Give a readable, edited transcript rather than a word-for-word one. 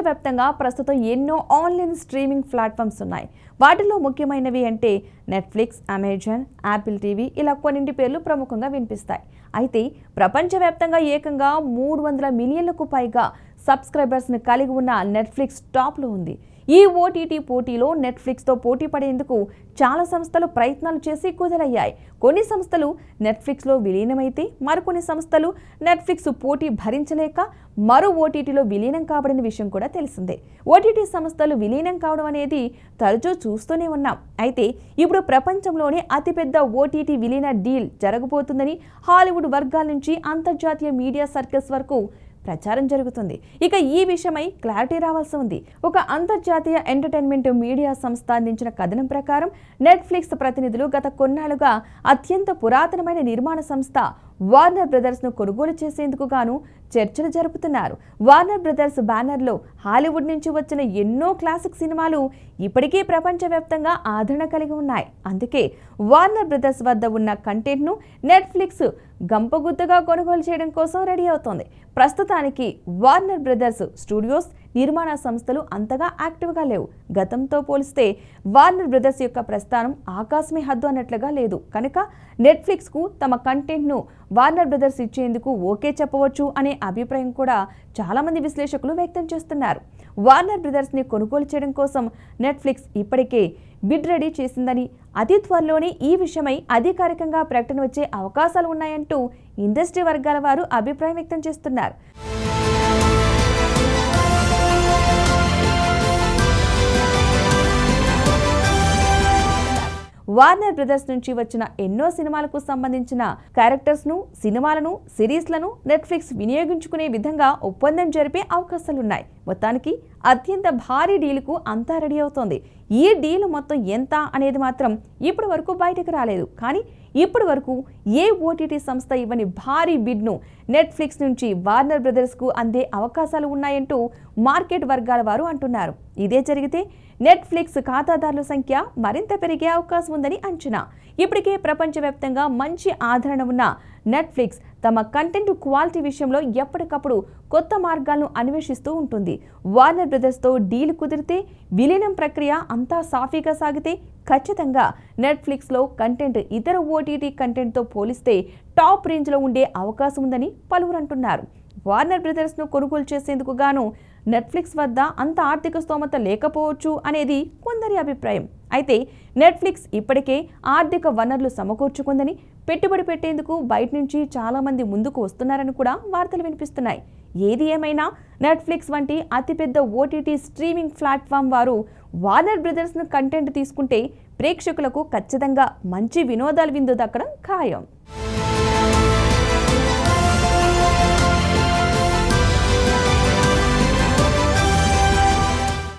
ప్రపంచవ్యాప్తంగా ప్రస్తుతం ఎన్నో ఆన్లైన్ స్ట్రీమింగ్ ప్లాట్ఫామ్స్ ఉన్నాయి. వాటిలో ముఖ్యమైనవి అంటే నెట్ఫ్లిక్స్, అమెజాన్, యాపిల్ టీవీ ఇలా కొన్నింటి పేర్లు ప్రముఖంగా వినిపిస్తాయి. అయితే ప్రపంచవ్యాప్తంగా ఏకంగా 300 మిలియన్లకు పైగా సబ్స్క్రైబర్స్ని కలిగి ఉన్న నెట్ఫ్లిక్స్ టాప్లో ఉంది. ఈ ఓటీటీ పోటీలో నెట్ఫ్లిక్స్తో పోటీ పడేందుకు చాలా సంస్థలు ప్రయత్నాలు చేసి కుదరయ్యాయి. కొన్ని సంస్థలు నెట్ఫ్లిక్స్లో విలీనమైతే మరికొన్ని సంస్థలు నెట్ఫ్లిక్స్ పోటీ భరించలేక మరో ఓటీటీలో విలీనం కాబడిన విషయం కూడా తెలిసిందే. ఓటీటీ సంస్థలు విలీనం కావడం అనేది తరచూ చూస్తూనే ఉన్నాం. అయితే ఇప్పుడు ప్రపంచంలోనే అతిపెద్ద ఓటీటీ విలీన డీల్ జరగబోతుందని హాలీవుడ్ వర్గాల నుంచి అంతర్జాతీయ మీడియా సర్కిల్స్ వరకు ప్రచారం జరుగుతుంది. ఇక ఈ విషయమై క్లారిటీ రావాల్సి ఉంది. ఒక అంతర్జాతీయ ఎంటర్టైన్మెంట్ మీడియా సంస్థ అందించిన కథనం ప్రకారం నెట్ఫ్లిక్స్ ప్రతినిధులు గత కొన్నాళ్లుగా అత్యంత పురాతనమైన నిర్మాణ సంస్థ వార్నర్ బ్రదర్స్ను కొనుగోలు చేసేందుకు గాను చర్చలు జరుపుతున్నారు. వార్నర్ బ్రదర్స్ బ్యానర్లో హాలీవుడ్ నుంచి వచ్చిన ఎన్నో క్లాసిక్ సినిమాలు ఇప్పటికీ ప్రపంచవ్యాప్తంగా ఆదరణ కలిగి ఉన్నాయి. అందుకే వార్నర్ బ్రదర్స్ వద్ద ఉన్న కంటెంట్ను నెట్ఫ్లిక్స్ గంపగుత్తగా కొనుగోలు చేయడం కోసం రెడీ అవుతోంది. ప్రస్తుతానికి వార్నర్ బ్రదర్స్ స్టూడియోస్, నిర్మాణ సంస్థలు అంతగా యాక్టివ్గా లేవు. గతంతో పోలిస్తే వార్నర్ బ్రదర్స్ యొక్క ప్రస్థానం ఆకాశమే హద్దు అన్నట్లుగా లేదు. కనుక నెట్ఫ్లిక్స్కు తమ కంటెంట్ను వార్నర్ బ్రదర్స్ ఇచ్చేందుకు ఓకే చెప్పవచ్చు అనే అభిప్రాయం కూడా చాలామంది విశ్లేషకులు వ్యక్తం చేస్తున్నారు. వార్నర్ బ్రదర్స్ని కొనుగోలు చేయడం కోసం నెట్ఫ్లిక్స్ ఇప్పటికే బిడ్ రెడీ చేసిందని, అతి త్వరలోనే ఈ విషయమై అధికారికంగా ప్రకటన వచ్చే అవకాశాలు ఉన్నాయంటూ ఇండస్ట్రీ వర్గాల వారు అభిప్రాయం వ్యక్తం చేస్తున్నారు. వార్నర్ బ్రదర్స్ నుంచి వచ్చిన ఎన్నో సినిమాలకు సంబంధించిన క్యారెక్టర్స్ను, సినిమాలను, సిరీస్లను నెట్ఫ్లిక్స్ వినియోగించుకునే విధంగా ఒప్పందం జరిపే అవకాశాలున్నాయి. మొత్తానికి అత్యంత భారీ డీలుకు అంతా రెడీ అవుతోంది. ఈ డీల్ మొత్తం ఎంత అనేది మాత్రం ఇప్పటి వరకు బయటకు రాలేదు. కానీ ఇప్పటి వరకు ఏ ఓటీటీ సంస్థ ఇవ్వని భారీ బిడ్ను నెట్ఫ్లిక్స్ నుంచి వార్నర్ బ్రదర్స్కు అందే అవకాశాలు ఉన్నాయంటూ మార్కెట్ వర్గాల వారు అంటున్నారు. ఇదే జరిగితే నెట్ఫ్లిక్స్ ఖాతాదారుల సంఖ్య మరింత పెరిగే అవకాశం ఉందని అంచనా. ఇప్పటికే ప్రపంచవ్యాప్తంగా మంచి ఆదరణ ఉన్న నెట్ఫ్లిక్స్ తమ కంటెంట్ క్వాలిటీ విషయంలో ఎప్పటికప్పుడు కొత్త మార్గాలను అన్వేషిస్తూ ఉంటుంది. వార్నర్ బ్రదర్స్తో డీల్ కుదిరితే, విలీనం ప్రక్రియ అంతా సాఫీగా సాగితే ఖచ్చితంగా నెట్ఫ్లిక్స్లో కంటెంట్ ఇతర ఓటీటీ కంటెంట్తో పోలిస్తే టాప్ రేంజ్లో ఉండే అవకాశం ఉందని పలువురు అంటున్నారు. వార్నర్ బ్రదర్స్ను కొనుగోలు చేసేందుకు గాను నెట్ఫ్లిక్స్ వద్ద అంత ఆర్థిక స్తోమత లేకపోవచ్చు అనేది కొందరి అభిప్రాయం. అయితే నెట్ఫ్లిక్స్ ఇప్పటికే ఆర్థిక వనరులు సమకూర్చుకుందని, పెట్టుబడి పెట్టేందుకు బయట నుంచి చాలామంది ముందుకు వస్తున్నారని కూడా వార్తలు వినిపిస్తున్నాయి. ఏది ఏమైనా నెట్ఫ్లిక్స్ వంటి అతిపెద్ద ఓటీటీ స్ట్రీమింగ్ ప్లాట్ఫామ్ వారు వార్నర్ బ్రదర్స్ను కంటెంట్ తీసుకుంటే ప్రేక్షకులకు ఖచ్చితంగా మంచి వినోదాల విందు దక్కడం ఖాయం.